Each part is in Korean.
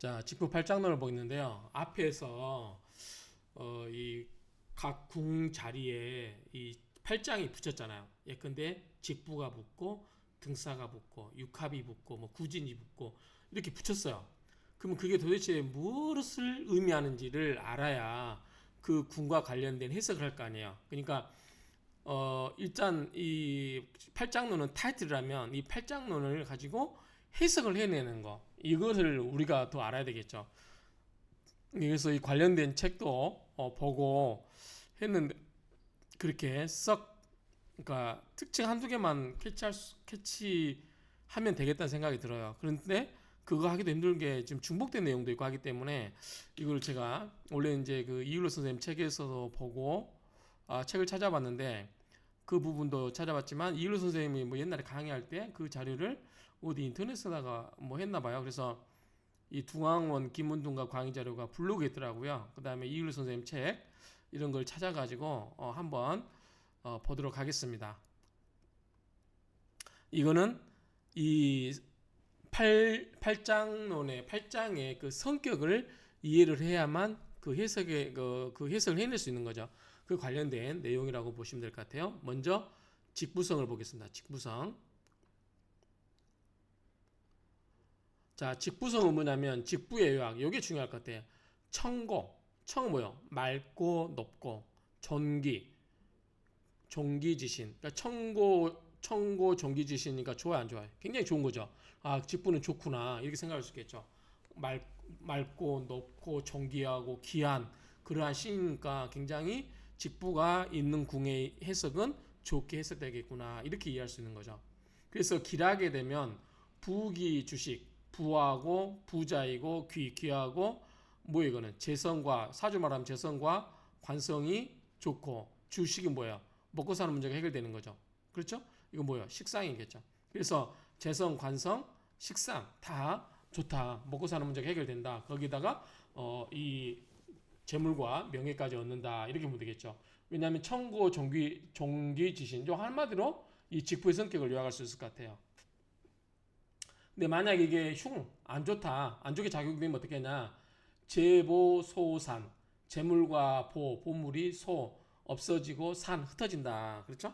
자, 직부 팔장론을 보고 있는데요. 앞에서 이 각 궁 자리에 이 팔짱이 붙였잖아요. 예컨대 직부가 붙고 등사가 붙고 육합이 붙고 뭐 구진이 붙고 이렇게 붙였어요. 그러면 그게 도대체 무엇을 의미하는지를 알아야 그 궁과 관련된 해석을 할 거 아니에요. 그러니까 일단 이 팔장론은 타이틀이라면 이 팔장론을 가지고 해석을 해내는 거 이것을 우리가 더 알아야 되겠죠. 그래서 이 관련된 책도 보고 했는데 그렇게 썩 그러니까 특징 한두 개만 캐치하면 되겠다는 생각이 들어요. 그런데 그거 하기도 힘든 게 지금 중복된 내용도 있고 하기 때문에 이걸 제가 원래 이제 그 이율로 선생님 책에서도 보고 책을 찾아봤는데 그 부분도 찾아봤지만 이율로 선생님이 뭐 옛날에 강의할 때 그 자료를 어디 인터넷에다가 뭐 했나 봐요. 그래서 이 둥왕원 김문둥과 강의 자료가 블로그에 있더라고요. 그 다음에 이율로 선생님 책 이런 걸 찾아가지고 한번 보도록 하겠습니다. 이거는 이 팔장론의 팔장의 그 성격을 이해를 해야만 그 해석을 해낼 수 있는 거죠. 그 관련된 내용이라고 보시면 될 것 같아요. 먼저 직부성을 보겠습니다. 직부성. 자, 직부성은 뭐냐면 직부의 요약. 이게 중요할 것 같아요. 청고. 청은 뭐요? 맑고 높고 존기. 종기지신. 그러니까 청고 종기지신이니까 좋아요, 안 좋아요? 굉장히 좋은 거죠. 아, 직부는 좋구나. 이렇게 생각할 수 있겠죠. 맑고 높고 존귀하고 귀한 그러한 신이니까 굉장히 직부가 있는 궁의 해석은 좋게 해석되겠구나. 이렇게 이해할 수 있는 거죠. 그래서 길하게 되면 부귀 주식, 부하고 부자이고 귀하고 뭐 이거는 재성과 사주 말하면 재성과 관성이 좋고 주식이 뭐예요? 먹고 사는 문제가 해결되는 거죠. 그렇죠? 이거 뭐예요? 식상이겠죠. 그래서 재성, 관성, 식상 다 좋다. 먹고 사는 문제가 해결된다. 거기다가 이 재물과 명예까지 얻는다. 이렇게 보면 되겠죠. 왜냐하면 청고, 종귀지신 요 한마디로 이 직부의 성격을 요약할 수 있을 것 같아요. 근데 만약 이게 안 좋다. 안 좋게 작용되면 어떻게 하냐? 재보소산 재물과 보물이 없어지고 산 흩어진다. 그렇죠?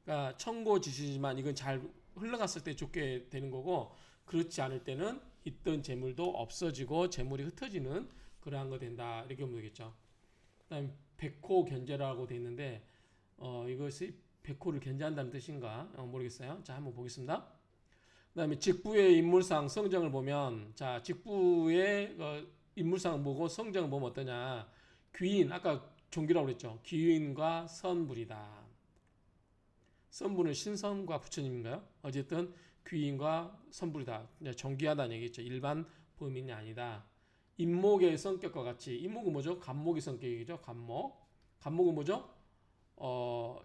그러니까 청고지시지만 이건 잘 흘러갔을 때 좋게 되는 거고 그렇지 않을 때는 있던 재물도 없어지고 재물이 흩어지는 그러한 거 된다. 이렇게 보면 되겠죠. 그다음 백호 견제라고 돼 있는데 이것이 백호를 견제한다는 뜻인가 모르겠어요. 자, 한번 보겠습니다. 그다음에 직부의 인물상 성정을 보면 자, 직부의 인물상을 보고 성정을 보면 어떠냐? 귀인 아까 종기라고 그랬죠. 귀인과 선불이다. 선불은 신선과 부처님인가요? 어쨌든 귀인과 선불이다. 정귀하다는 얘기죠. 일반 범인이 아니다. 인목의 성격과 같이 인목은 뭐죠? 간목의 성격이죠. 간목. 간목은 뭐죠?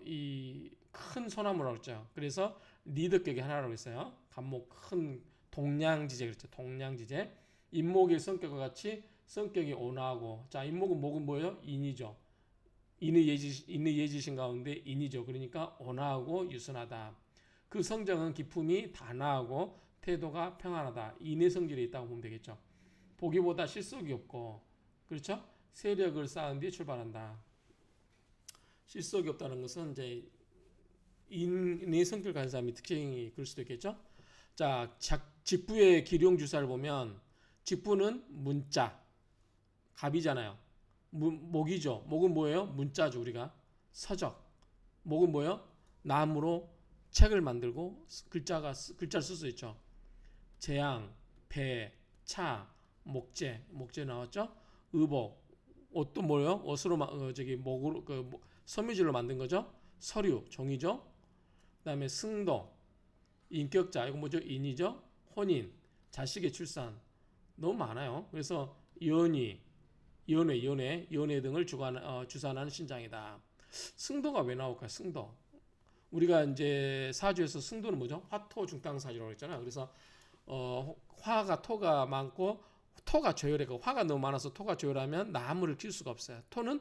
이 큰 소나무라고 했죠. 그래서 리더격이 하나라고 했어요. 간목 큰 동량지제 그랬죠. 동량지제. 인목의 성격과 같이 성격이 온화하고 자 인목은 목은 뭐예요? 인이죠. 인의 예지신 가운데 인이죠. 그러니까 온화하고 유순하다. 그 성정은 기품이 단아하고 태도가 평안하다. 인의 성질이 있다고 보면 되겠죠. 보기보다 실속이 없고 그렇죠? 세력을 쌓은 뒤에 출발한다. 실속이 없다는 것은 이제 인의 성격을 가진 사람이 특징이 그럴 수도 있겠죠. 자, 직부의 기룡 주사를 보면 직부는 문자 갑이잖아요. 목이죠. 목은 뭐예요? 문자죠. 우리가 서적. 목은 뭐예요? 나무로 책을 만들고 글자를 쓸 수 있죠. 재앙, 배, 차, 목재 나왔죠. 의복, 옷도 뭐예요? 옷으로 목으로 섬유질로 만든 거죠. 서류, 종이죠. 그다음에 승도, 인격자, 이거 뭐죠? 인이죠. 혼인, 자식의 출산 너무 많아요. 그래서 연애 등을 주관하는 신장이다. 승도가 왜 나올까요? 승도. 우리가 이제 사주에서 승도는 뭐죠? 화토 중탕사주라고 했잖아요. 그래서 화가 토가 많고 토가 조열해고 화가 너무 많아서 토가 조열하면 나무를 키울 수가 없어요. 토는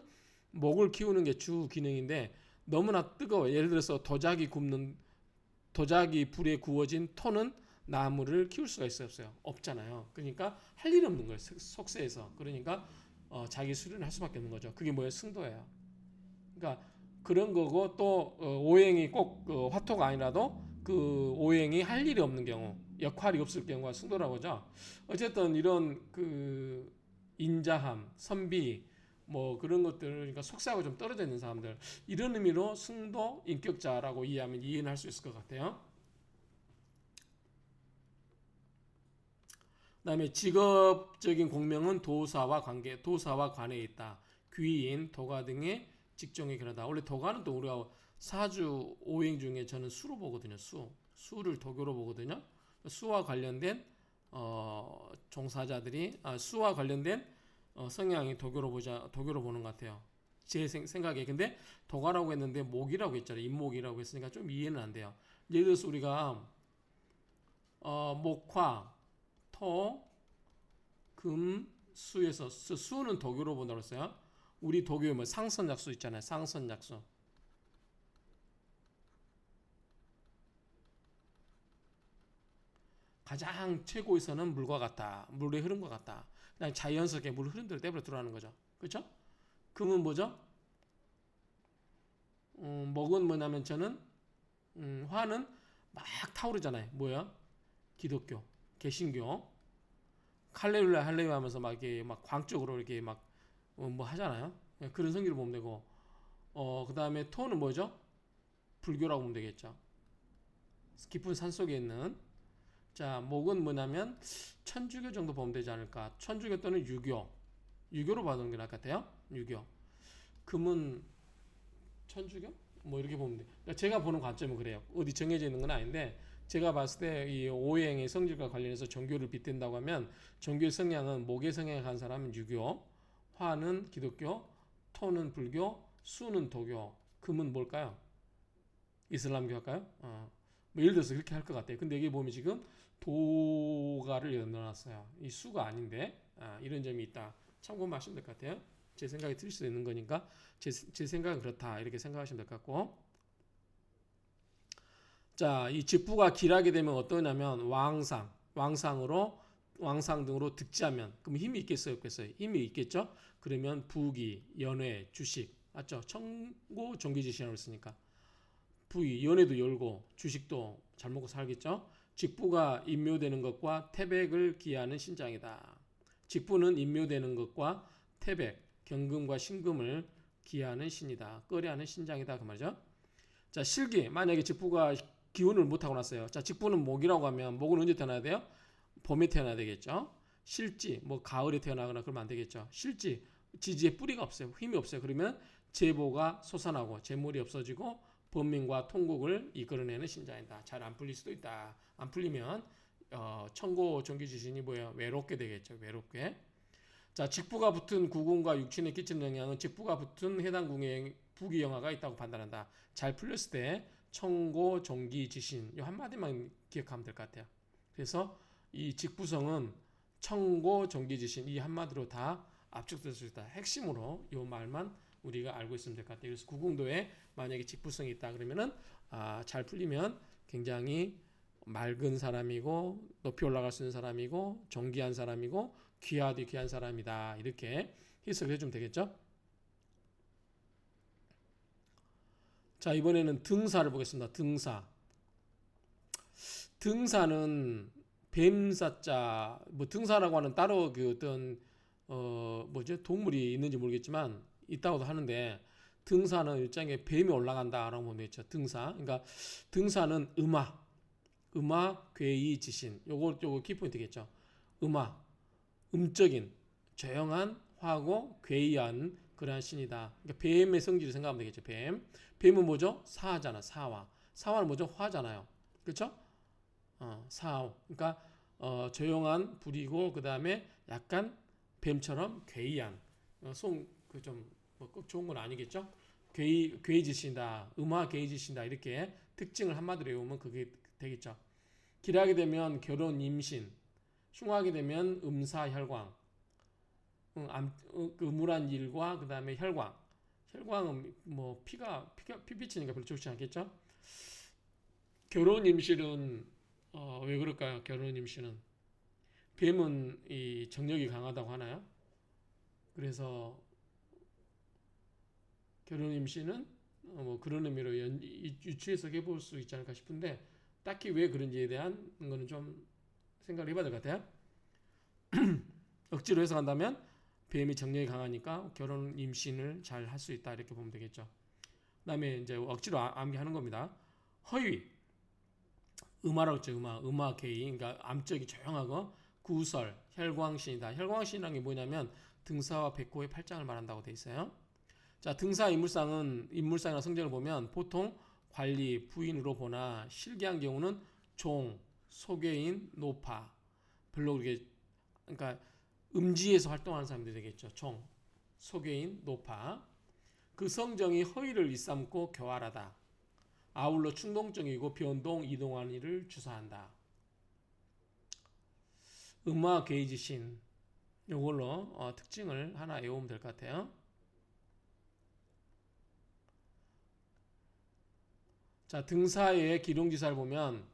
목을 키우는 게 주 기능인데 너무나 뜨거워. 예를 들어서 도자기 불에 구워진 토는 나무를 키울 수가 있어요, 없어요? 없잖아요. 그러니까 할 일이 없는 거예요. 속세에서. 그러니까 자기 수련을 할 수밖에 없는 거죠. 그게 뭐예요? 승도예요. 그러니까 그런 거고 또 오행이 꼭 화토가 아니라도 그 오행이 할 일이 없는 경우, 역할이 없을 경우가 승도라고 하죠. 어쨌든 이런 그 인자함, 선비 뭐 그런 것들, 그러니까 속세하고 좀 떨어져 있는 사람들, 이런 의미로 승도 인격자라고 이해하면 이해는 할 수 있을 것 같아요. 그다음에 직업적인 공명은 도사와 관계, 도사와 관해 있다. 귀인, 도가 등의 직종에 기하다. 원래 도가는 또 우리가 사주 오행 중에 저는 수로 보거든요. 수를 도교로 보거든요. 수와 관련된 종사자들이 수와 관련된 성향이 도교로 보는 것 같아요. 제 생각에. 근데 도가라고 했는데 목이라고 했잖아요. 인목이라고 했으니까 좀 이해는 안 돼요. 예를 들어서 우리가 목화, 토, 금, 수에서 수는 도교로 본다고 했어요. 우리 도교에 뭐 상선약수 있잖아요. 상선약수. 가장 최고에서는 물과 같다. 물의 흐름과 같다. 그냥 자연스럽게 물 흐름대로 내버려 두라는 거죠. 그렇죠? 금은 뭐죠? 목은 뭐냐면 저는 화는 막 타오르잖아요. 뭐야? 기독교, 개신교, 할렐루야 할렐루야 하면서 막 이렇게 막 광적으로 이렇게 막 뭐 하잖아요. 그런 성기를 보면 되고, 그 다음에 토는 뭐죠? 불교라고 보면 되겠죠. 깊은 산 속에 있는. 자, 목은 뭐냐면 천주교 정도 보면 되지 않을까. 천주교 또는 유교로 봐도 게 나을 것 같아요. 유교. 금은 천주교? 뭐 이렇게 보면 돼. 그러니까 제가 보는 관점은 그래요. 어디 정해져 있는 건 아닌데 제가 봤을 때 이 오행의 성질과 관련해서 종교를 빗댄다고 하면 종교의 성향은 목의 성향에 간 사람은 유교, 화는 기독교, 토는 불교, 수는 도교, 금은 뭘까요? 이슬람교 할까요? 뭐 예를 들어서 그렇게 할 것 같아요. 근데 여기 보면 지금 도가를 넣어놨어요. 이 수가 아닌데 이런 점이 있다. 참고하시면 될 것 같아요. 제 생각이 틀릴 수도 있는 거니까 제 생각은 그렇다 이렇게 생각하시면 될 것 같고, 자, 이 직부가 길하게 되면 어떠냐면 왕상 등으로 득지하면 그럼 힘이 있겠어요, 없겠어요? 힘이 있겠죠. 그러면 부귀, 연회, 주식 맞죠? 청고 종기지신이라고 했으니까 부귀, 연회도 열고 주식도 잘 먹고 살겠죠. 직부가 임묘되는 것과 태백을 기하는 신장이다. 직부는 임묘되는 것과 태백, 경금과 신금을 기하는 신이다. 꺼려하는 신장이다 그 말이죠. 자, 실기. 만약에 직부가 기운을 못하고 났어요. 자, 직부는 목이라고 하면 목은 언제 태어나야 돼요? 봄에 태어나야 되겠죠. 실지, 뭐 가을에 태어나거나 그러면 안 되겠죠. 실지, 지지에 뿌리가 없어요. 힘이 없어요. 그러면 재보가 솟아나고 재물이 없어지고 범민과 통곡을 이끌어내는 신자이다. 잘 안 풀릴 수도 있다. 안 풀리면 천고 정기지신이 뭐예요? 외롭게 되겠죠. 외롭게. 자, 직부가 붙은 구궁과 육친에 끼치는 영향은 직부가 붙은 해당 궁에 부귀영화가 있다고 판단한다. 잘 풀렸을 때 청고, 종기, 지신 이 한마디만 기억하면 될 것 같아요. 그래서 이 직부성은 청고, 종기, 지신 이 한마디로 다 압축될 수 있다. 핵심으로 이 말만 우리가 알고 있으면 될 것 같아요. 그래서 구궁도에 만약에 직부성이 있다 그러면은 잘 풀리면 굉장히 맑은 사람이고 높이 올라갈 수 있는 사람이고 정기한 사람이고 귀하디 귀한 사람이다. 이렇게 해석을 해주면 되겠죠. 자, 이번에는 등사를 보겠습니다. 등사는 뱀사자, 뭐 등사라고 하는 따로 그 어떤 뭐죠? 동물이 있는지 모르겠지만 있다고도 하는데 등사는 일종의 뱀이 올라간다라고 보면 되겠죠. 그러니까 등사는 음악, 괴이, 지신. 요거 키포인트겠죠. 음적인, 조용한, 화고, 괴이한 그러한 신이다. 그러니까 뱀의 성질을 생각하면 되겠죠. 뱀은 뭐죠? 사하잖아. 사화는 뭐죠? 화잖아요. 그렇죠? 사화. 그러니까 조용한 불이고 그 다음에 약간 뱀처럼 괴이한 그좀뭐 꼭 좋은 건 아니겠죠? 괴이지신다, 괴이지신다 이렇게 특징을 한마디로 외우면 그게 되겠죠. 길하게 되면 결혼, 임신, 흉하게 되면 음사혈광, 음울한 일과 그 다음에 혈광은 뭐 피비치니까 별로 좋지 않겠죠. 결혼, 임신은 왜 그럴까요? 결혼 임신은 뱀은 이 정력이 강하다고 하나요? 그래서 결혼 임신은 뭐 그런 의미로 유추해서 해볼 수 있지 않을까 싶은데 딱히 왜 그런지에 대한 거는 좀 생각을 해봐야 될 것 같아요. 억지로 해석한다면 뱀이 정력이 강하니까 결혼 임신을 잘 할 수 있다 이렇게 보면 되겠죠. 그다음에 이제 억지로 암기하는 겁니다. 허위 음화라고 했죠. 음화 개의 그러니까 암적이 조용하고 구설 혈광신이다. 혈광신이라는 게 뭐냐면 등사와 백호의 팔짱을 말한다고 돼 있어요. 자, 등사 인물상이나 성적을 보면 보통 관리, 부인으로 보나 실기한 경우는 종, 소괴인, 노파. 별로 그렇게 그러니까 음지에서 활동하는 사람들이 되겠죠. 종, 소괴인, 노파. 그 성정이 허위를 일삼고 교활하다. 아울러 충동적이고 변동, 이동하는 일을 주사한다. 음화 게이지신 이걸로 특징을 하나 외우면 될 것 같아요. 자, 등사의 기룡지사를 보면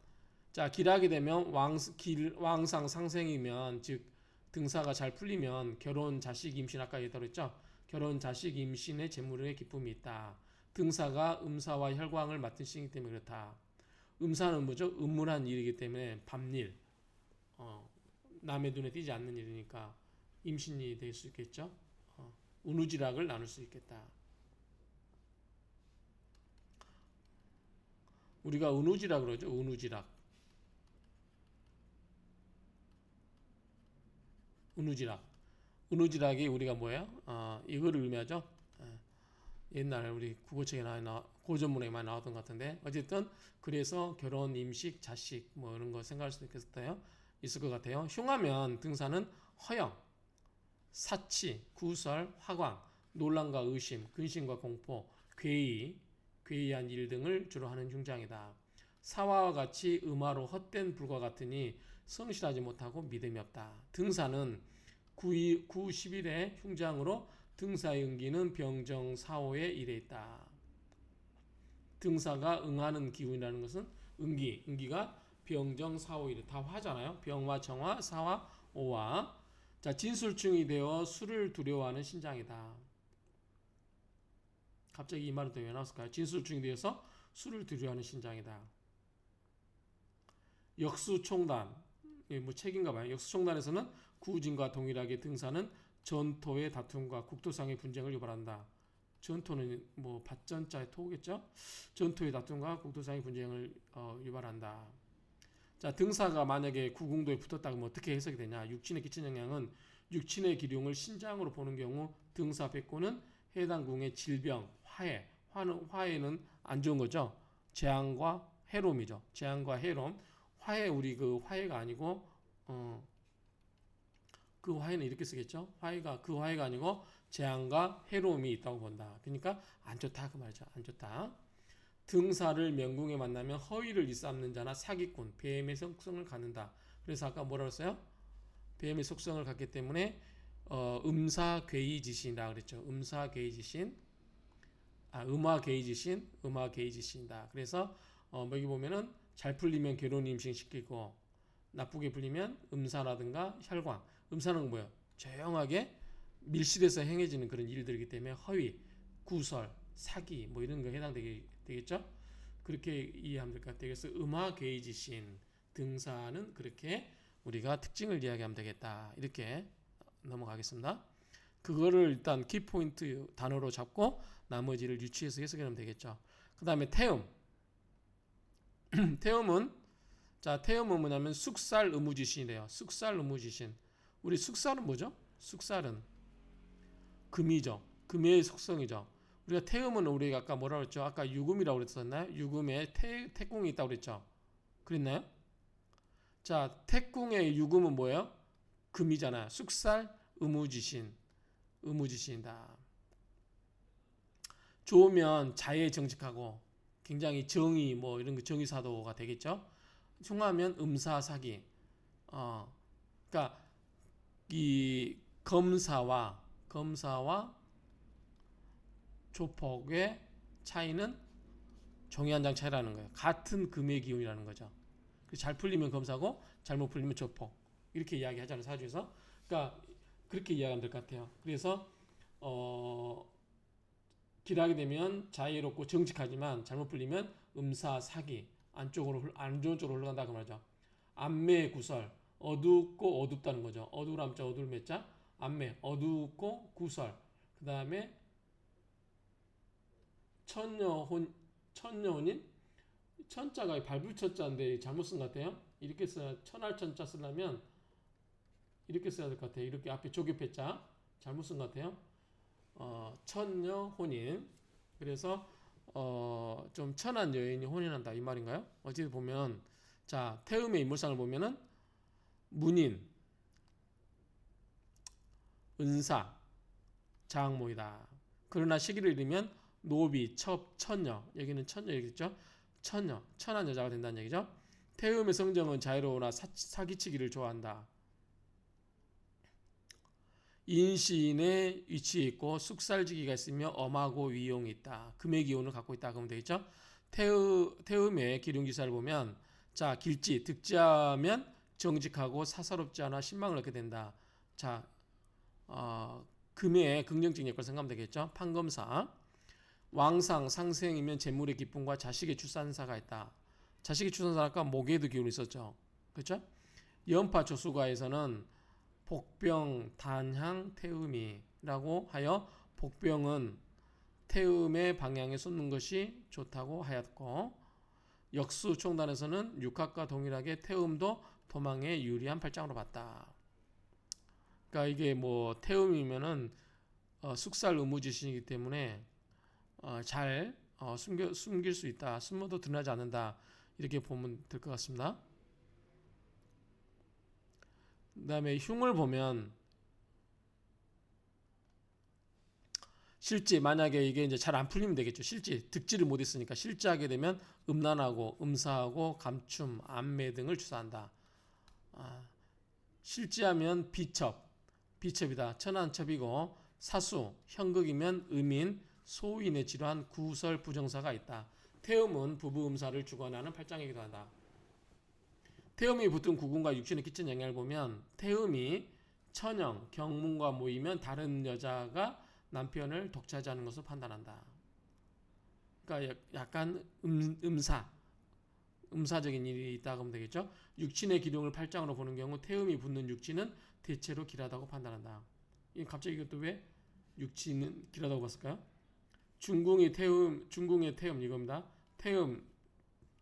자, 길하게 되면 왕상 상생이면 즉 등사가 잘 풀리면 결혼 자식 임신 아까 얘기했다고 했죠. 결혼 자식 임신의 재물의 기쁨이 있다. 등사가 음사와 혈광을 맡은 신이기 때문에 그렇다. 음사는 뭐죠? 음물한 일이기 때문에 밤일 남의 눈에 띄지 않는 일이니까 임신이 될 수 있겠죠. 운우지락을 나눌 수 있겠다. 우리가 운우지락 그러죠. 운우지락. 운우지락. 운우지락이 우리가 뭐예요? 이거를 의미하죠. 옛날 우리 국어책에 고전문에 많이 나왔던 것 같은데 어쨌든 그래서 결혼, 임식, 자식 뭐 이런 거 생각할 수도 있을 것 같아요. 흉하면 등사는 허영, 사치, 구설, 화광, 논란과 의심, 근심과 공포, 괴이한 일 등을 주로 하는 흉장이다. 사화와 같이 음화로 헛된 불과 같으니 성실하지 못하고 믿음이 없다. 등사는 9, 11의 흉장으로 등사의 응기는 병정사호에 일해 있다. 등사가 응하는 기운이라는 것은 응기가 병정사호일에 다 화잖아요. 병화, 정화, 사화, 오화. 자, 진술충이 되어 술을 두려워하는 신장이다. 갑자기 이 말은 또 왜 나왔을까요? 진술충이 되어서 술을 두려워하는 신장이다. 역수총단, 뭐 책인가 봐요. 역수총단에서는 구진과 동일하게 등사는 전토의 다툼과 국토상의 분쟁을 유발한다. 전토는 뭐 밭전자의 토겠죠? 전토의 다툼과 국토상의 분쟁을 유발한다. 자, 등사가 만약에 구궁도에 붙었다 그러면 어떻게 해석이 되냐? 육친에 끼친 영향은 육친의 기룡을 신장으로 보는 경우 등사 백호는 해당 궁의 질병, 화해는 안 좋은 거죠. 재앙과 해롬이죠. 재앙과 해롬. 우리 그 화해가 아니고 그 화해는 이렇게 쓰겠죠. 그 화해가 아니고 재앙과 해로움이 있다고 본다. 그러니까 안 좋다 그 말이죠. 안 좋다. 등사를 명궁에 만나면 허위를 일삼는 자나 사기꾼, 뱀의 속성을 갖는다. 그래서 아까 뭐라고 했어요? 뱀의 속성을 갖기 때문에 음사괴이지신이라 그랬죠. 음화괴이지신이다. 그래서 여기 보면은 잘 풀리면 결혼 임신시키고 나쁘게 풀리면 음사라든가 혈광. 음사는 뭐예요? 조용하게 밀실에서 행해지는 그런 일들이기 때문에 허위, 구설, 사기 뭐 이런 거 해당되겠죠? 그렇게 이해하면 될 것 같아요. 그래서 음화괴이지신 등사는 그렇게 우리가 특징을 이야기하면 되겠다. 이렇게 넘어가겠습니다. 그거를 일단 키포인트 단어로 잡고 나머지를 유추해서 해석하면 되겠죠. 그 다음에 태음. 태음은 뭐냐면 숙살 의무지신이래요. 숙살 의무지신. 우리 숙살은 뭐죠? 숙살은 금이죠. 금의 속성이죠. 우리가 태음은 우리가 아까 뭐라고 했죠? 아까 유금이라고 그랬었나요? 유금에 태궁이 있다고 그랬죠. 그랬나요? 자, 태궁의 유금은 뭐예요? 금이잖아요. 숙살 의무지신이다. 좋으면 자에 정직하고 굉장히 정의 뭐 이런 거 정의사도가 되겠죠. 흉하면 음사사기. 그러니까 이 검사와 조폭의 차이는 종이 한 장 차이라는 거예요. 같은 금의 기운이라는 거죠. 잘 풀리면 검사고 잘못 풀리면 조폭. 이렇게 이야기하잖아요. 사주에서. 그러니까 그렇게 이야기하면 될 것 같아요. 그래서 길하게 되면 자유롭고 정직하지만 잘못 풀리면 음사, 사기, 안 좋은 쪽으로 흘러간다 그 말이죠. 안매, 구설, 어둡고 어둡다는 거죠. 어두울 암자, 어두울 매자, 안매, 어둡고 구설. 그 다음에 천녀혼인? 천자가 발불천자인데 잘못 쓴 것 같아요. 이렇게 써야 천할천자 쓰려면 이렇게 써야 될 것 같아요. 이렇게 앞에 조교패자 잘못 쓴 것 같아요. 천녀 혼인. 그래서 좀 천한 여인이 혼인한다 이 말인가요? 어찌 보면 자 태음의 인물상을 보면은 문인, 은사, 장모이다. 그러나 시기를 잃으면 노비, 첩, 천녀. 여기는 천녀 얘기죠. 천녀, 천한 여자가 된다는 얘기죠. 태음의 성정은 자유로우나 사기치기를 좋아한다. 인신에 위치해 있고 숙살지기가 있으며 엄하고 위용이 있다. 금의 기운을 갖고 있다. 그러면 되겠죠. 태음의 기륭기사를 보면 자 길지 득지하면 정직하고 사사롭지 않아 신망을 얻게 된다. 자 금의 긍정적인 역할을 생각하면 되겠죠. 판검사 왕상 상생이면 재물의 기쁨과 자식의 출산사가 있다. 자식의 출산사가 목에도 기운이 있었죠. 그렇죠? 연파 조수가에서는 복병, 단향, 태음이라고 하여 복병은 태음의 방향에 쏟는 것이 좋다고 하였고 역수 총단에서는 육합과 동일하게 태음도 도망에 유리한 팔짱으로 봤다. 그러니까 이게 뭐 태음이면은 숙살 의무지신이기 때문에 잘 숨길 수 있다. 숨어도 드러나지 않는다. 이렇게 보면 될 것 같습니다. 그 다음에 흉을 보면 실지 만약에 이게 이제 잘 안 풀리면 되겠죠. 실지 득지를 못 했으니까 실지하게 되면 음란하고 음사하고 감춤, 안매 등을 주사한다. 실지하면 비첩이다. 천한첩이고 사수, 형극이면 음인, 소인의 질환, 구설, 부정사가 있다. 태음은 부부 음사를 주관하는 팔짱이기도 하다. 태음이 붙은 구군과 육신에 끼친 영향을 보면 태음이 천영, 경문과 모이면 다른 여자가 남편을 독차지하는 것으로 판단한다. 그러니까 약간 음사적인 일이 있다고 하면 되겠죠. 육친의 기둥을 팔짱으로 보는 경우 태음이 붙는 육친은 대체로 길하다고 판단한다. 갑자기 이것도 왜 육친은 길하다고 봤을까요? 중궁의 태음 이겁니다. 태음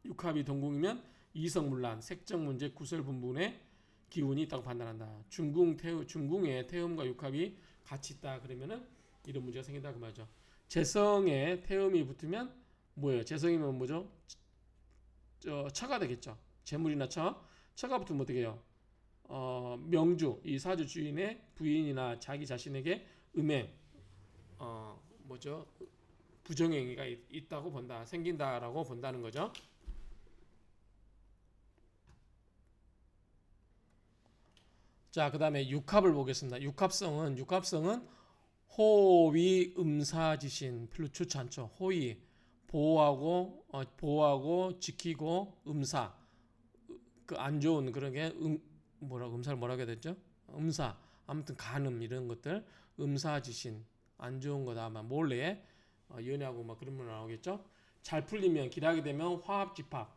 육합이 동궁이면 이성문란, 색정문제, 구설분분의 기운이 있다고 판단한다. 중궁의 태음과 육합이 같이 있다 그러면은 이런 문제가 생긴다 그 말이죠. 재성에 태음이 붙으면 뭐예요? 재성이면 뭐죠? 처가 되겠죠. 재물이나 처가 붙으면 어떻게 해요? 명주 이 사주 주인의 부인이나 자기 자신에게 음행 부정행위가 있다고 본다. 생긴다라고 본다는 거죠. 자, 그 다음에 육합을 보겠습니다. 육합성은 호위 음사지신 별로 좋지 않죠. 호위 보호하고 지키고 음사 그 안 좋은 그런 게 음사를 뭐라고 해야 되죠? 음사 아무튼 간음 이런 것들 음사지신 안 좋은 거다 아마 몰래 연애하고 막 그런 거 나오겠죠. 잘 풀리면 길하게 되면 화합집합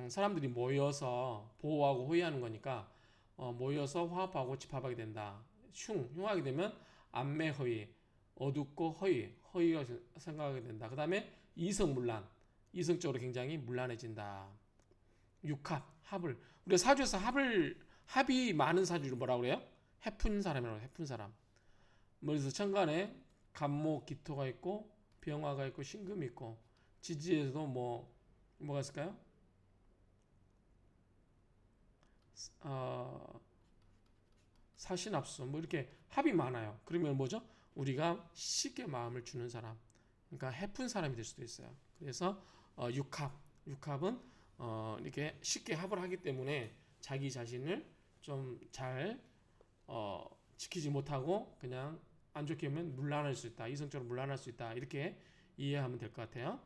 사람들이 모여서 보호하고 호위하는 거니까 모여서 화합하고 집합하게 된다. 흉하게 되면 안매허위, 어둡고 허위가 생각하게 된다. 그 다음에 이성문란, 이성적으로 굉장히 문란해진다. 합을 우리가 사주에서 합이 많은 사주를 뭐라고 그래요? 해픈 사람이라고 해요. 해픈 사람. 그래서 천간에 간목, 기토가 있고 병화가 있고 신금이 있고 지지에서도 뭐가 있을까요? 사신합수 이렇게 합이 많아요. 그러면 뭐죠? 우리가 쉽게 마음을 주는 사람, 그러니까 해픈 사람이 될 수도 있어요. 그래서 육합은 이렇게 쉽게 합을 하기 때문에 자기 자신을 좀 잘 지키지 못하고 그냥 안 좋게 하면 문란할 수 있다. 이성적으로 문란할 수 있다. 이렇게 이해하면 될 것 같아요.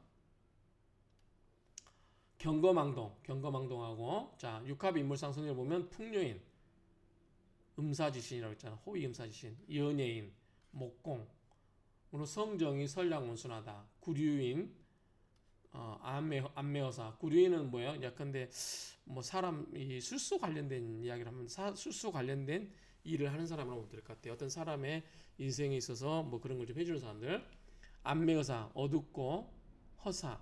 경거망동하고 자 육합 인물상 성질 보면 풍요인, 음사지신이라고 했잖아. 호의 음사지신, 연예인, 목공, 오늘 성정이 선량온순하다. 구류인, 안매어사. 구류인은 뭐예요? 예컨대 뭐 사람이 술수 관련된 이야기를 하면 술수 관련된 일을 하는 사람이라고 보면 될 것 같아요. 어떤 사람의 인생에 있어서 뭐 그런 걸 좀 해주는 사람들. 안매어사, 어둡고 허사,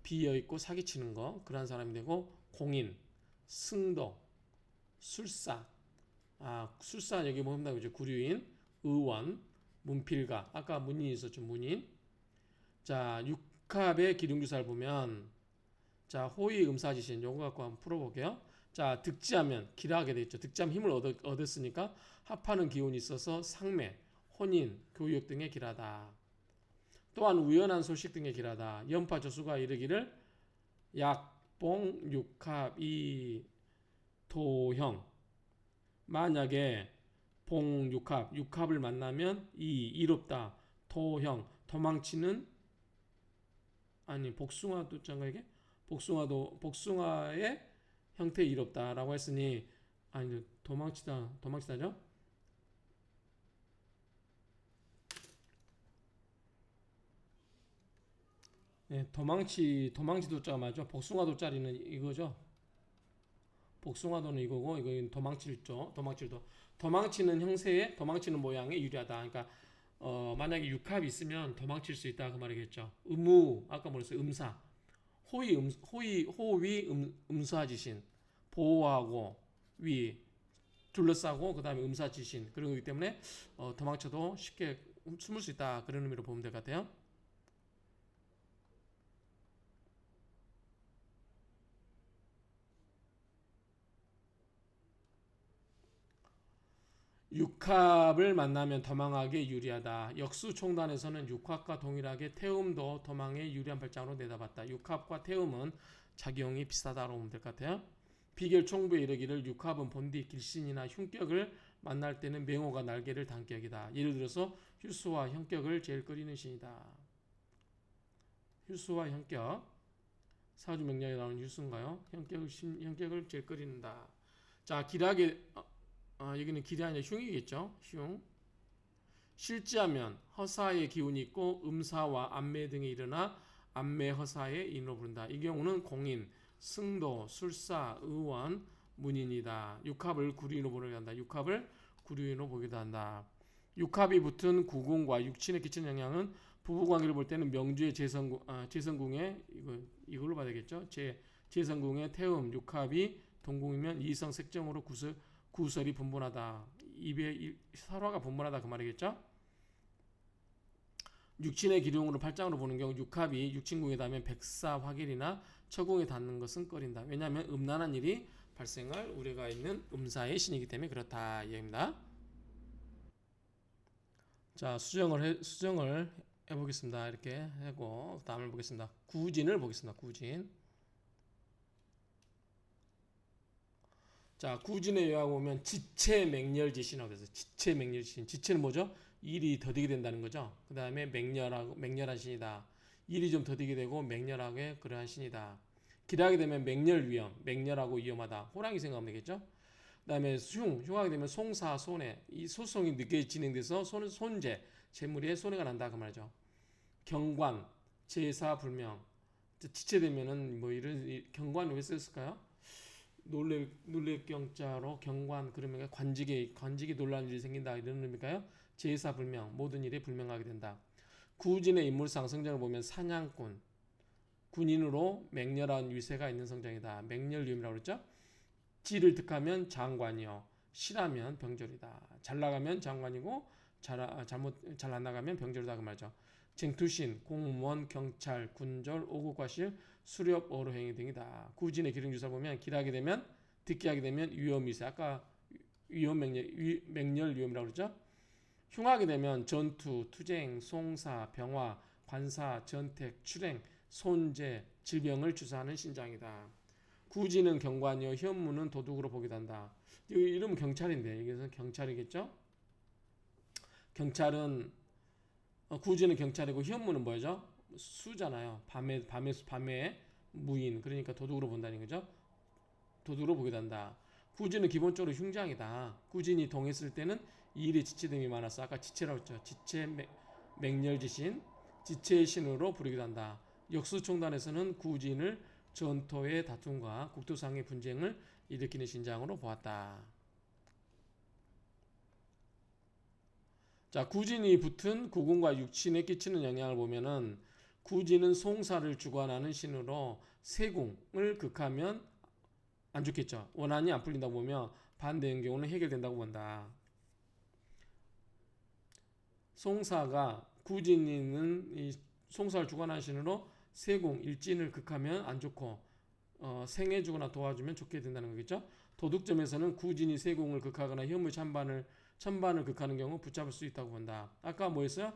비어있고 사기치는 거 그런 사람이 되고 공인, 승도, 술사. 술사 여기 뭐 한다고 이제 구류인, 의원, 문필가. 아까 문인이 있었죠. 문인. 자, 육합의 기둥주사를 보면 자, 호의 음사지신 요거 갖고 한번 풀어볼게요. 자, 득지하면 기라하게 돼 있죠. 득지하면 힘을 얻었으니까 합하는 기운이 있어서 상매, 혼인, 교육 등의 기라다. 또한 우연한 소식 등의 기라다. 연파 조수가 이르기를 약봉 육합이 도형. 만약에 봉 육합을 만나면 이롭다. 도형 도망치는 아니 복숭아도 장가에게 복숭아의 형태 이롭다라고 했으니 아니 도망치다죠? 네, 도망치도자가 맞죠? 복숭아도자리는 이거죠. 복숭아도는 이거고 이거 도망치는 형태의 도망치는 모양에 유리하다. 그러니까 만약에 육합이 있으면 도망칠 수 있다 그 말이겠죠. 아까 뭐랬어요? 호위 음사지신 보호하고 위 둘러싸고 그 다음에 음사지신 그런 거기 때문에 도망쳐도 쉽게 숨을 수 있다 그런 의미로 보면 될 것 같아요. 육합을 만나면 도망하기에 유리하다. 역수총단에서는 육합과 동일하게 태음도 도망에 유리한 발장으로 내다봤다. 육합과 태음은 작용이 비슷하다고 보면 될 것 같아요. 비결총부에 이르기를 육합은 본디 길신이나 흉격을 만날 때는 맹호가 날개를 단 격이다. 예를 들어서 휴수와 형격을 제일 끓이는 신이다. 휴수와 형격 사주명령에 나오는 휴수인가요? 형격을 제일 끓이는다. 자, 기락에 여기는 기대 아니라 흉이겠죠. 흉. 실지하면 허사의 기운이 있고 음사와 안매 등이 일어나 안매 허사의 인으로 부른다. 이 경우는 공인, 승도, 술사, 의원, 문인이다. 육합을 구류인으로 보기도 한다. 육합을 구류인으로 보기도 한다. 육합이 붙은 구궁과 육친에 끼치는 영향은 부부관계를 볼 때는 명주의 재성궁의 이걸로 봐야 되겠죠. 재성궁의 태음 육합이 동궁이면 이성 색정으로 구설이 분분하다. 입의 설화가 분분하다 그 말이겠죠. 육친의 기둥으로 팔짱으로 보는 경우 육합이 육친궁에 닿으면 백사 화길이나 처궁에 닿는 것은 꺼린다. 왜냐하면 음란한 일이 발생할 우려가 있는 음사의 신이기 때문에 그렇다 이해입니다. 자, 수정을 해보겠습니다. 이렇게 하고 다음을 보겠습니다. 구진을 보겠습니다. 구진. 자, 구진의 요약 보면 지체맹렬지신이라고 돼서 지체맹렬지신. 지체는 뭐죠? 일이 더디게 된다는 거죠. 그 다음에 맹렬한 신이다. 일이 좀 더디게 되고 맹렬하게 그러한 신이다. 기하게 되면 맹렬위험, 맹렬하고 위험하다. 호랑이 생각하면 되겠죠. 그 다음에 흉하게 되면 송사, 손해. 이 소송이 늦게 진행돼서 손재, 재물에 손해가 난다 그 말이죠. 경관, 제사 불명. 지체되면은 뭐 이런 경관을 왜 썼을까요? 놀랄 경자로 경관 그러면 관직이 놀란 일이 생긴다 이런 의미일까요? 제사 불명 모든 일에 불명하게 된다. 구진의 인물상 성장을 보면 사냥꾼 군인으로 맹렬한 위세가 있는 성장이다. 맹렬위험이라고 그랬죠? 지를 득하면 장관이요 실하면 병졸이다. 잘 나가면 장관이고 잘 안 나가면 병졸이다 그 말이죠. 쟁투신, 공무원, 경찰, 군졸, 오국과실, 수렵, 어로행위 등이다. 구진의 기름주사 보면 길하게 되면 듣게 하게 되면 위험이세. 아까 맹렬 위험이라고 그러죠. 흉하게 되면 전투, 투쟁, 송사, 병화, 관사, 전택, 출행, 손재, 질병을 주사하는 신장이다. 구진은 경관이요 현무는 도둑으로 보기도 한다. 이름은 경찰인데 여기서 경찰이겠죠. 경찰은 구진은 경찰이고 현무는 뭐죠? 수잖아요. 밤에 무인, 그러니까 도둑으로 본다는 거죠. 도둑으로 보게 된다. 구진은 기본적으로 흉장이다. 구진이 동했을 때는 이 일에 지체됨이 많아서 아까 지체라고 했죠. 지체 맹렬지신, 지체의 신으로 부르기도 한다. 역수총단에서는 구진을 전토의 다툼과 국토상의 분쟁을 일으키는 신장으로 보았다. 자, 구진이 붙은 구군과 육친에 끼치는 영향을 보면은 구진은 송사를 주관하는 신으로 세궁을 극하면 안 좋겠죠. 원한이 안 풀린다고 보면 반대인 경우는 해결된다고 본다. 송사가 구진이는 이 송사를 주관하는 신으로 세궁 일진을 극하면 안 좋고 생해주거나 도와주면 좋게 된다는 거겠죠. 도둑점에서는 구진이 세궁을 극하거나 혐의 찬반을 극하는 경우 붙잡을 수 있다고 본다. 아까 뭐였어요?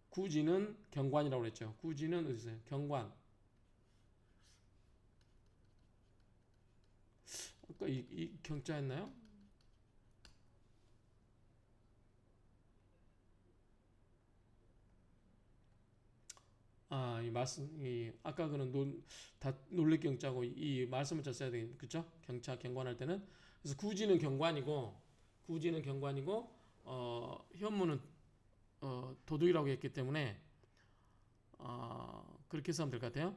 구진은 경관이라고 그랬죠. 구진은 어디 있어요? 경관. 아까 이 경자였나요? 이 말씀, 아까 그는 다 논리 경자고 이 말씀을 잘 써야 되겠죠. 그쵸? 경차, 경관할 때는. 그래서 구지는 경관이고, 현무는, 도둑이라고 했기 때문에, 그렇게 해서 하면 될 것 같아요.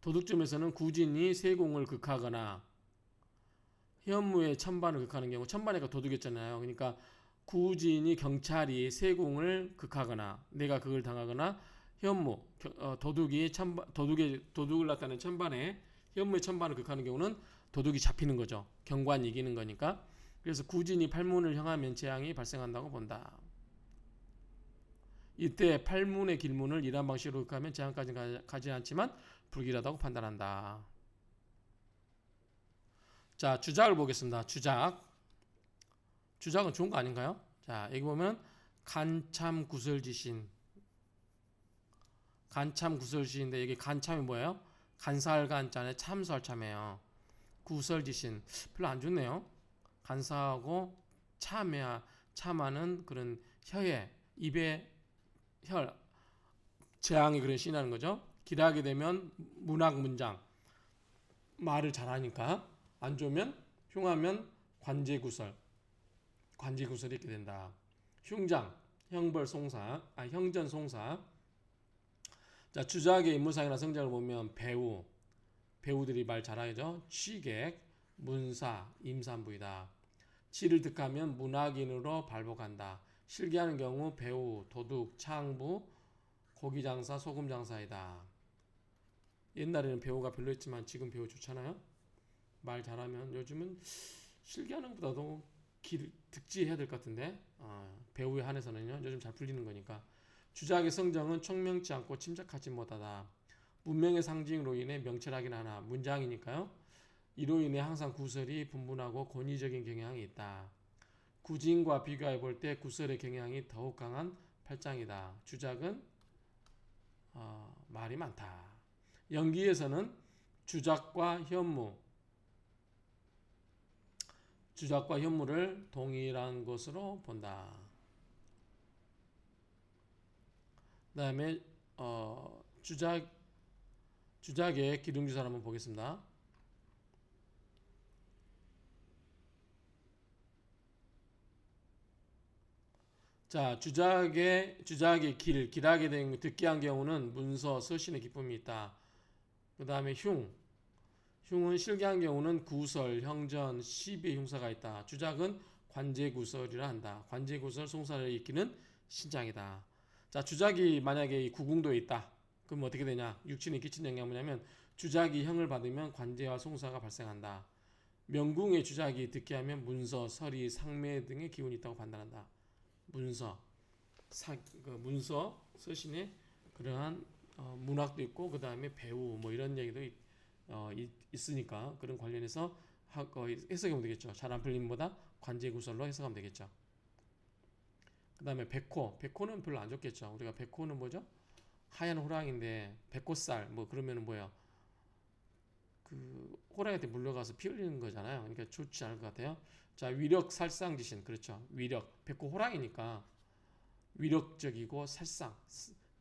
도둑점에서는 구진이 세공을 극하거나, 현무의 천반을 극하는 경우, 천반이가 도둑이었잖아요. 그러니까, 구진이 경찰이 세공을 극하거나 내가 그걸 당하거나 현무 도둑을 나타낸 천반에 현무의 천반을 극하는 경우는 도둑이 잡히는 거죠. 경관이 이기는 거니까. 그래서 구진이 팔문을 향하면 재앙이 발생한다고 본다. 이때 팔문의 길문을 이러한 방식으로 극하면 재앙까지 가지 않지만 불길하다고 판단한다. 자, 주작을 보겠습니다. 주작은 좋은 거 아닌가요? 자, 여기 보면 간참구설지신. 간참구설지신인데 여기 간참이 뭐예요? 간사할간자에 참수할 참이에요. 구설지신 별로 안 좋네요. 간사하고 참하는 그런 혀에 입에 혈 재앙이 그런 신하는 거죠. 길하게 되면 문학 문장 말을 잘하니까 안 좋으면 흉하면 관제구설이 있게 된다. 흉장, 형벌송사, 형전송사. 자, 주작의 인물상이나 성장을 보면 배우들이 말 잘하죠. 취객, 문사, 임산부이다. 치를 득하면 문학인으로 발복한다. 실기하는 경우 배우, 도둑, 창부, 고기장사, 소금장사이다. 옛날에는 배우가 별로였지만 지금 배우 좋잖아요. 말 잘하면 요즘은 실기하는 것보다도 득지해야 될 것 같은데 배우에 한해서는요. 요즘 잘 풀리는 거니까. 주작의 성정은 총명치 않고 침착하지 못하다. 문명의 상징으로 인해 명철하긴 하나 문장이니까요. 이로 인해 항상 구설이 분분하고 권위적인 경향이 있다. 구진과 비교해 볼 때 구설의 경향이 더욱 강한 팔장이다. 주작은 말이 많다. 연기에서는 주작과 현무를 동일한 것으로 본다. 그 다음에 주작의 기둥주사를 한번 보겠습니다. 자, 주작의 길하게 된 듣게 한 경우는 문서, 서신의 기쁨이 있다. 그 다음에 흉은 실기한 경우는 구설, 형전, 시비의 흉사가 있다. 주작은 관제구설이라 한다. 관제구설 송사를 익히는 신장이다. 자, 주작이 만약에 이 구궁도에 있다. 그럼 어떻게 되냐? 육친이 끼친 영향이 뭐냐면 주작이 형을 받으면 관제와 송사가 발생한다. 명궁의 주작이 듣게 하면 문서, 서리, 상매 등의 기운이 있다고 판단한다. 문서, 서신에 그러한 문학도 있고 그 다음에 배우 뭐 이런 얘기도 있으니까 그런 관련해서 해석하면 되겠죠. 잘 안 풀림보다 관제구설로 해석하면 되겠죠. 그 다음에 백호는 별로 안 좋겠죠. 우리가 백호는 뭐죠? 하얀 호랑인데 백호살 뭐 그러면은 뭐야? 그 호랑이한테 물려가서 피 흘리는 거잖아요. 그러니까 좋지 않을 것 같아요. 자, 위력 살상지신 그렇죠. 위력 백호 호랑이니까 위력적이고 살상,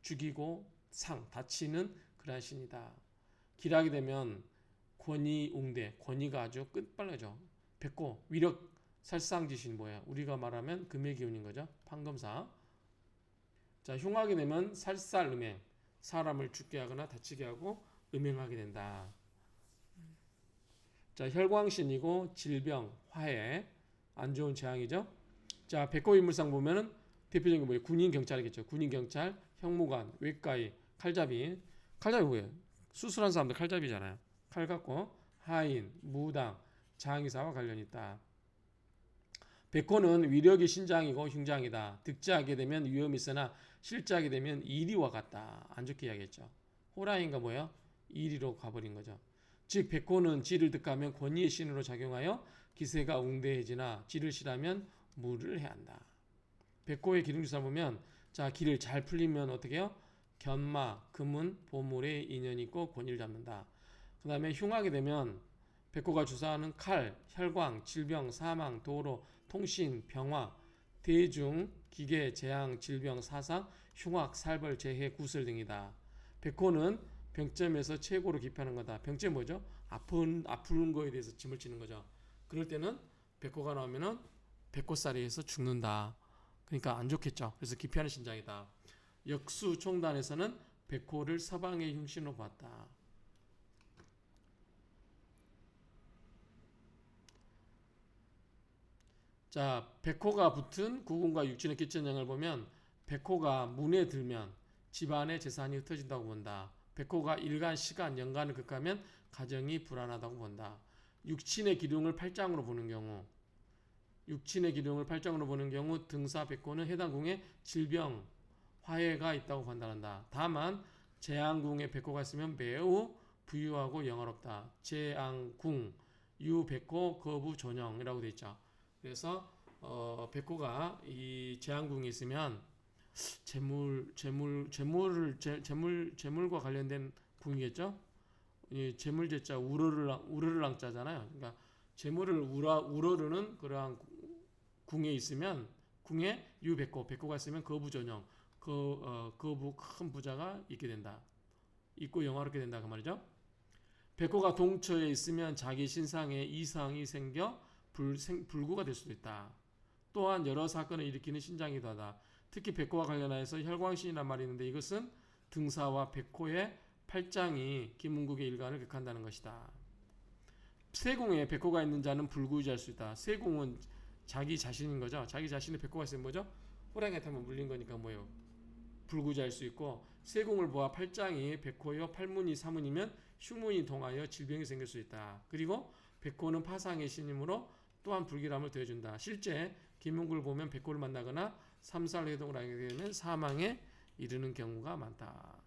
죽이고 상, 다치는 그러한 신이다. 기락이 되면 권위 웅대, 권위가 아주 끝발라져. 백호, 위력 살상지신 뭐야? 우리가 말하면 금의 기운인 거죠. 판검사. 자, 흉하게 되면 살살 음행, 사람을 죽게 하거나 다치게 하고 음행하게 된다. 자, 혈광신이고 질병, 화해, 안 좋은 재앙이죠. 자, 백호 인물상 보면은 대표적인 게 뭐예요? 군인 경찰이겠죠. 군인 경찰, 형무관, 외과의, 칼잡이. 칼잡이 뭐예요? 수술한 사람들 칼잡이잖아요. 칼 갖고 하인, 무당, 장의사와 관련이 있다. 백호는 위력이 신장이고 흉장이다. 득제하게 되면 위험이 있으나 실제하게 되면 이리와 같다. 안 좋게 이야기했죠. 호랑이가 뭐예요? 이리로 가버린 거죠. 즉 백호는 지를 득하면 권위의 신으로 작용하여 기세가 웅대해지나 지를 싫어하면 무를 해야 한다. 백호의 기둥주사 보면 자 길을 잘 풀리면 어떻게 해요? 견마, 금은, 보물에 인연이 있고 권위를 잡는다. 그 다음에 흉하게 되면 백호가 주사하는 칼, 혈광, 질병, 사망, 도로, 통신, 병화, 대중, 기계, 재앙, 질병, 사상, 흉악, 살벌, 재해, 구슬 등이다. 백호는 병점에서 최고로 기피하는 거다. 병점 뭐죠? 아픈 거에 대해서 짐을 지는 거죠. 그럴 때는 백호가 나오면은 백호살이에서 죽는다. 그러니까 안 좋겠죠. 그래서 기피하는 신장이다. 역수 총단에서는 백호를 서방의 흉신으로 봤다. 자, 백호가 붙은 구군과 육진의 기천형을 보면 백호가 문에 들면 집안의 재산이 흩어진다고 본다. 백호가 일간, 시간, 연간을 극하면 가정이 불안하다고 본다. 육친의 기둥을 팔짱으로 보는 경우 등사 백호는 해당 궁에 질병, 화해가 있다고 판단한다. 다만 재앙궁에 백호가 있으면 매우 부유하고 영화롭다. 재앙궁, 유백호, 거부존영이라고 되어 있죠. 그래서 백호가 이 재앙궁에 있으면 재물과 관련된 궁이겠죠. 이 재물제자 우르르랑자잖아요. 그러니까 재물을 우러르는 그러한 궁에 있으면 궁에 백호가 있으면 거부존영, 거부 큰 부자가 있게 된다. 있고 영화롭게 된다 그 말이죠. 백호가 동처에 있으면 자기 신상에 이상이 생겨 불구가 될 수도 있다. 또한 여러 사건을 일으키는 신장이기도 하다. 특히 백호와 관련하여서 혈광신이란 말이 있는데 이것은 등사와 백호의 팔짱이 김은국의 일간을 극한다는 것이다. 세궁에 백호가 있는 자는 불구의지할 수 있다. 세궁은 자기 자신인 거죠. 자기 자신의 백호가 있으면 뭐죠? 호랑이한테 한번 물린 거니까 뭐예요? 불구의지할 수 있고 세궁을 보아 팔짱이 백호여 팔문이 사문이면 흉문이 동하여 질병이 생길 수 있다. 그리고 백호는 파상의 신이므로 또한 불길함을 더해준다. 실제 김문국을 보면 백호를 만나거나 삼살회동을 하게 되면 사망에 이르는 경우가 많다.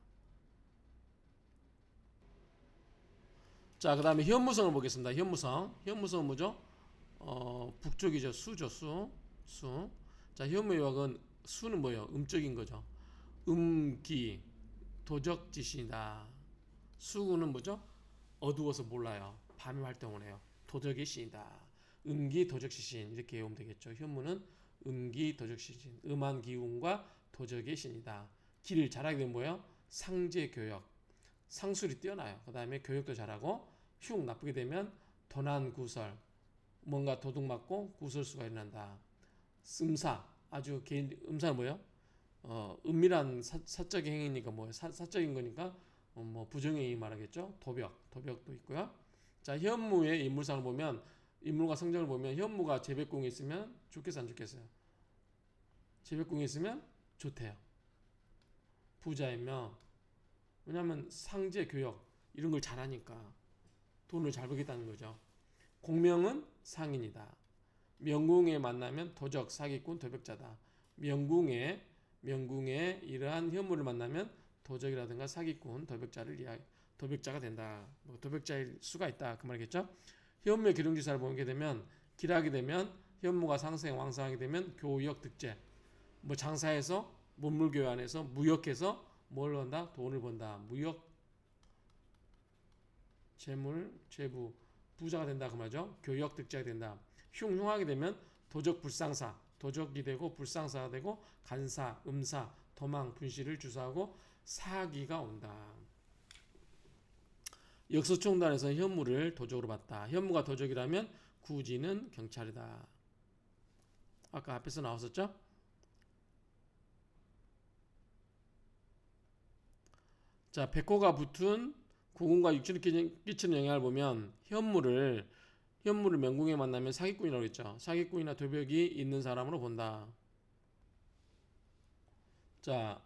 자, 그 다음에 현무성을 보겠습니다. 현무성은 뭐죠? 북쪽이죠. 수죠. 수. 자, 현무의학은 수는 뭐예요? 음적인 거죠. 음기, 도적지신이다. 수구는 뭐죠? 어두워서 몰라요. 밤에 활동을 해요. 도적의 신이다. 음기, 도적시신 이렇게 외우면 되겠죠. 현무는 음기, 도적시신, 음한 기운과 도적의 신이다. 길을 잘하게 되면 뭐예요? 상제교역, 상술이 뛰어나요. 그 다음에 교역도 잘하고 흉 나쁘게 되면 도난구설, 뭔가 도둑맞고 구설수가 일어난다. 음사, 아주 개인 음사는 뭐예요? 은밀한 사적인 행위니까 뭐예요? 사적인 거니까 뭐 부정행위 말하겠죠. 도벽도 있고요. 자, 현무의 인물상을 보면 인물과 성정을 보면 현무가 재백궁에 있으면 좋겠어요, 안 좋겠어요? 재백궁에 있으면 좋대요. 부자이며 왜냐하면 상제 교역 이런 걸 잘하니까 돈을 잘 벌겠다는 거죠. 공명은 상인이다. 명궁에 만나면 도적, 사기꾼, 도벽자다. 명궁에 이러한 현무를 만나면 도적이라든가 사기꾼, 도벽자가 된다. 뭐 도벽자일 수가 있다 그 말이겠죠. 현무의 기둥지사를 보게 되면 길하게 되면 현무가 상생 왕성하게 되면 교역 득제, 뭐 장사해서 문물교환해서 무역해서 뭘 번다? 돈을 번다. 무역, 재물, 재부, 부자가 된다 그 말이죠. 교역 득제가 된다. 흉하게 되면 도적 불상사, 도적이 되고 불상사가 되고 간사, 음사, 도망, 분실을 주소하고 사기가 온다. 역소총단에서 현무를 도적으로 봤다. 현무가 도적이라면 구지는 경찰이다. 아까 앞에서 나왔었죠? 자, 백호가 붙은 구군과 육진에 끼치는 영향을 보면 현무를 명궁에 만나면 사기꾼이라고 했죠. 사기꾼이나 도벽이 있는 사람으로 본다. 자,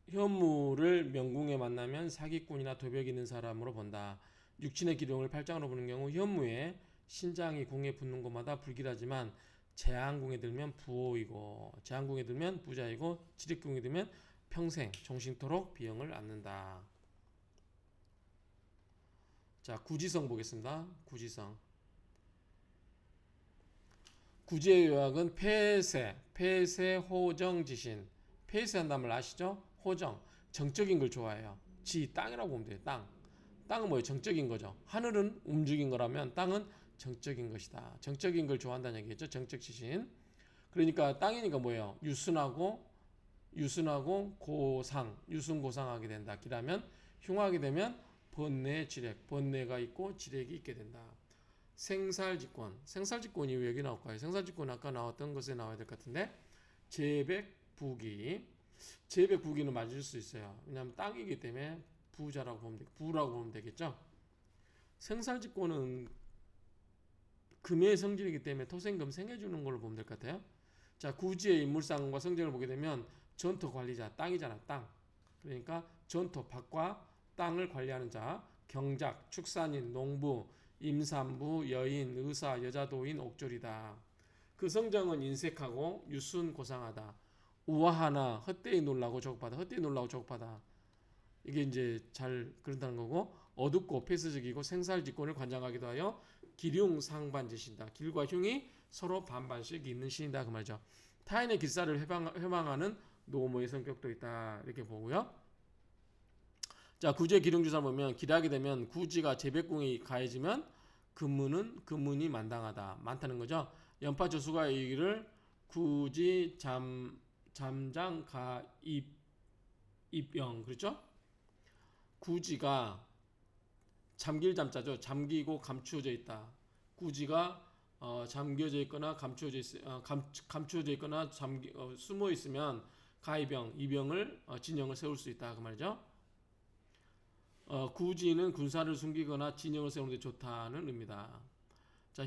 현무를 명궁에 만나면 사기꾼이나 도벽이 있는 사람으로 본다. 육친의 기룡을 팔짱으로 보는 경우 현무의 신장이 궁에 붙는 곳마다 불길하지만 재앙궁에 들면 부호이고 재앙궁에 들면 부자이고 지릿궁에 들면 평생 종신토록 비영을 안는다. 자, 구지성 보겠습니다. 구지성. 구지의 요약은 폐쇄, 호정, 지신. 폐쇄한다는 말 아시죠? 호정, 정적인 걸 좋아해요. 땅이라고 보면 돼요. 땅은 뭐예요? 정적인 거죠. 하늘은 움직인 거라면 땅은 정적인 것이다. 정적인 걸 좋아한다는 얘기겠죠. 정적 지신. 그러니까 땅이니까 뭐예요? 유순하고 유순고상하게 된다. 기라면 흉하게 되면 번뇌, 지렉, 번뇌가 있고 지렉이 있게 된다. 생살직권이 왜 여기 나올까요? 생살직권 아까 나왔던 것에 나와야 될 것 같은데 제백부기는 맞을 수 있어요. 왜냐하면 땅이기 때문에 부라고 보면 되겠죠. 생살직권은 금의 성질이기 때문에 토생금 생해주는 걸로 보면 될 것 같아요. 자, 구지의 인물상과 성정을 보게 되면 전토 관리자, 땅이잖아, 땅. 그러니까 전토, 밭과 땅을 관리하는 자, 경작, 축산인, 농부, 임산부, 여인, 의사, 여자도인, 옥졸이다. 그 성정은 인색하고 유순 고상하다. 우아하나 헛되이 놀라고 조급하다. 이게 이제 잘 그런다는 거고 어둡고 폐쇄적이고 생살직권을 관장하기도 하여 기륭 상반지신다. 길과 흉이 서로 반반씩 있는 신이다 그 말이죠. 타인의 길살을 회방하는 노모의 성격도 있다 이렇게 보고요. 자, 구지의 기륭주사 보면 길하게 되면 구지가 제백궁이 가해지면 근문이 많다는 거죠. 연파저수가 이기를 구지 잠장 입영 그렇죠? 구지가 잠길 잠자죠. 잠기고 감추어져 있다. 구지가 잠겨져 있거나 감추어져 있거나 숨어 있으면 이병을 진영을 세울 수 있다 그 말이죠. 구지는 군사를 숨기거나 진영을 세우는 데 좋다는 의미다. 자,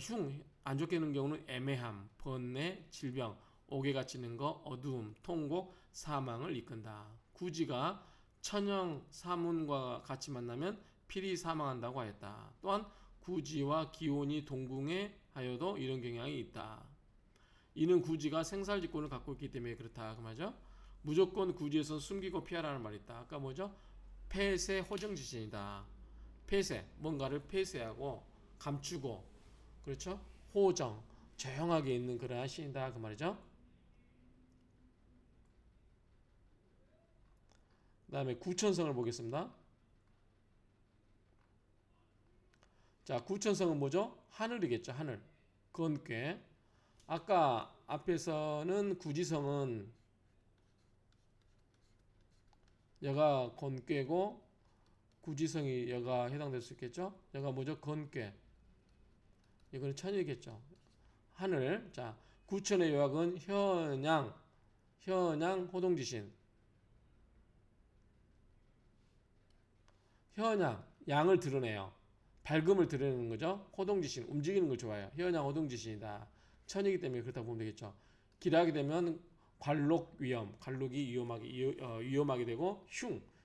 안 좋게 하는 경우는 애매함, 번뇌, 질병, 옥에 갇히는 거, 어두움, 통곡, 사망을 이끈다. 구지가 천영, 사문과 같이 만나면 필히 사망한다고 하였다. 또한 구지와 기온이 동궁에 하여도 이런 경향이 있다. 이는 구지가 생살직권을 갖고 있기 때문에 그렇다 그 말이죠. 무조건 구지에서 숨기고 피하라는 말이 있다. 아까 뭐죠? 폐쇄 호정지신이다. 폐쇄, 뭔가를 폐쇄하고 감추고 그렇죠? 호정, 조용하게 있는 그러한 신이다 그 말이죠. 그 다음에 구천성을 보겠습니다. 자, 구천성은 뭐죠? 하늘이겠죠. 하늘. 건괴. 아까 앞에서는 구지성은 여가 건괴고 구지성이 여가 해당될 수 있겠죠. 여가 뭐죠? 건괴. 이거는 천이겠죠. 하늘. 자, 구천의 요약은 현양 호동지신. 양을 드러내요. 밝음을 드러내는 거죠. 호동지신, 움직이는 걸 좋아해요. 현양 호동지신이다. 천이기 때문에 그렇다고 보면 되겠죠. 길하게 되면 관록 위험, 관록이 위험하게 되고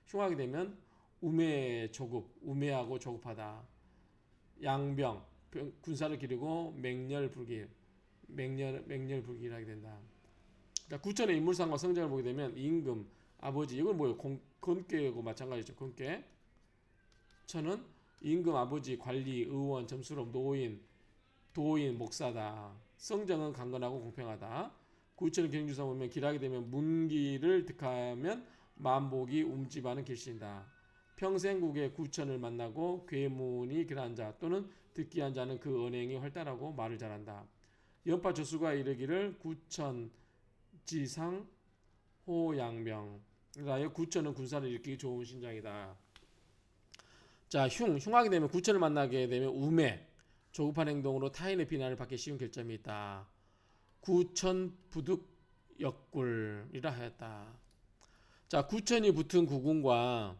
흉하게 되면 우매하고 조급하다. 양병, 군사를 기르고 맹렬불길하게 된다. 그러니까 구천의 인물상과 성정을 보게 되면 임금, 아버지, 이건 뭐예요? 건괴하고 마찬가지죠. 건괴. 천은 임금, 아버지, 관리, 의원, 점수록, 노인, 도인, 목사다. 성정은 강건하고 공평하다. 구천의 기능주사 보면 길하게 되면 문기를 득하면 만복이 움집하는 길신이다. 평생국의 구천을 만나고 괴문이 길한 자 또는 듣기한 자는 그 언행이 활달하고 말을 잘한다. 연파 저수가 이르기를 구천 지상 호양명. 그러니까 구천은 군사를 일으키기 좋은 신장이다. 자, 흉하게 되면 구천을 만나게 되면 우매, 조급한 행동으로 타인의 비난을 받기 쉬운 결점이 있다. 구천 부득 역굴이라 하였다. 자, 구천이 붙은 구군과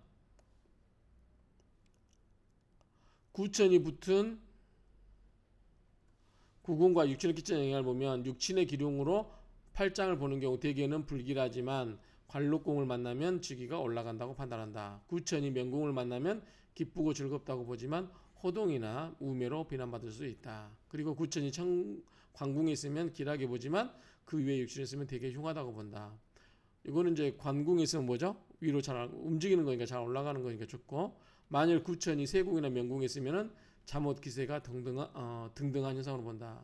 육친에 끼치는 영향을 보면 육친의 기륭으로 팔짱을 보는 경우 대개는 불길하지만 관록궁을 만나면 직위가 올라간다고 판단한다. 구천이 명궁을 만나면 기쁘고 즐겁다고 보지만 호동이나 우매로 비난받을 수 있다. 그리고 구천이 관궁에 있으면 길하게 보지만 그 위에 육친에 있으면 되게 흉하다고 본다. 이거는 이제 관궁에 있으면 뭐죠? 위로 잘 움직이는 거니까 잘 올라가는 거니까 좋고, 만일 구천이 세궁이나 명궁에 있으면은 잠옷 기세가 등등한 현상으로 본다.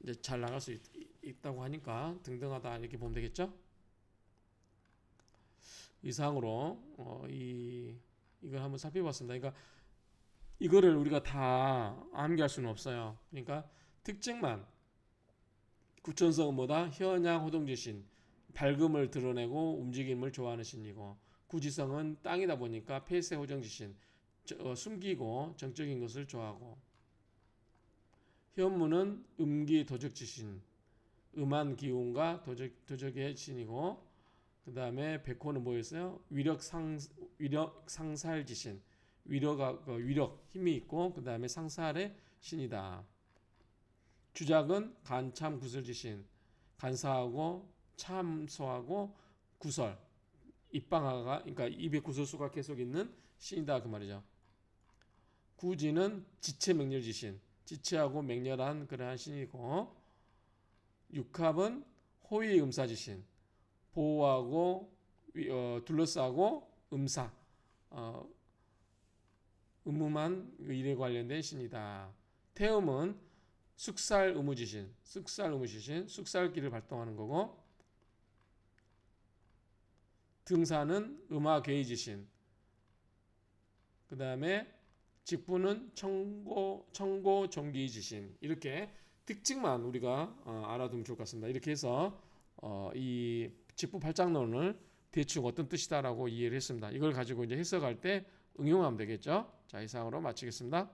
이제 잘 나갈 수 있다고 하니까 등등하다 이렇게 보면 되겠죠? 이상으로 이걸 한번 살펴봤습니다. 그러니까 이거를 우리가 다 암기할 수는 없어요. 그러니까 특징만, 구천성은 뭐다? 현양 호동지신, 밝음을 드러내고 움직임을 좋아하는 신이고, 구지성은 땅이다 보니까 폐쇄 호정지신, 숨기고 정적인 것을 좋아하고, 현무는 음기 도적지신, 음한 기운과 도적의 신이고, 그 다음에 백호는 뭐였어요? 위력 상살지신, 위력 힘이 있고, 그 다음에 상살의 신이다. 주작은 간참 구설지신, 간사하고 참소하고 구설, 입방아가, 그러니까 입에 구설수가 계속 있는 신이다 그 말이죠. 구지는 지체맹렬지신, 지체하고 맹렬한 그러한 신이고, 육합은 호위음사지신, 보호하고 둘러싸고 음사, 음음한 일에 관련된 신이다. 태음은 숙살의무지신, 숙살기를 발동하는 거고, 등사는 음화괴의지신, 그 다음에 직부는 청고종기지신. 이렇게 특징만 우리가 알아두면 좋을 것 같습니다. 이렇게 해서 이 직부 팔짱론을 대충 어떤 뜻이다라고 이해를 했습니다. 이걸 가지고 이제 해석할 때 응용하면 되겠죠. 자, 이상으로 마치겠습니다.